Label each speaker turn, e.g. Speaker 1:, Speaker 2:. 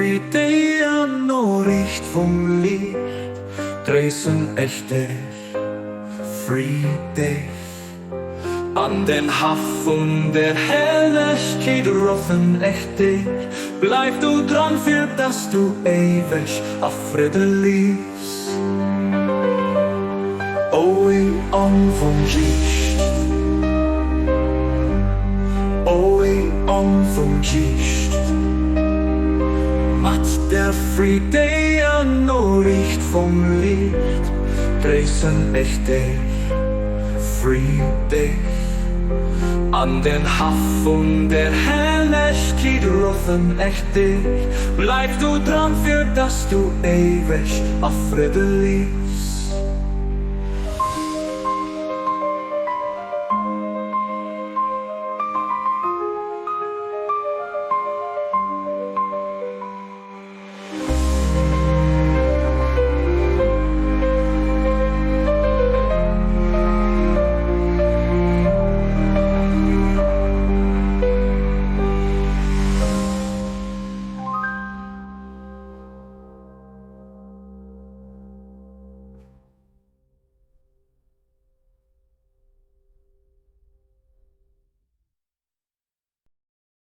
Speaker 1: Friede noch riecht vom Licht, draußen echt Friede. An den Hafen der Helligkeit roffen echt dich. Bleib du dran, für dass du ewig auf Friede liebst. O i Anfang giest, o i Anfang giest, mat der Friede noch riecht vom Licht, draußen echt Friede. An den Hafen der Helligkeit roffen echt dich. Bleib du dran, für dass du ewig auf Friede liebst.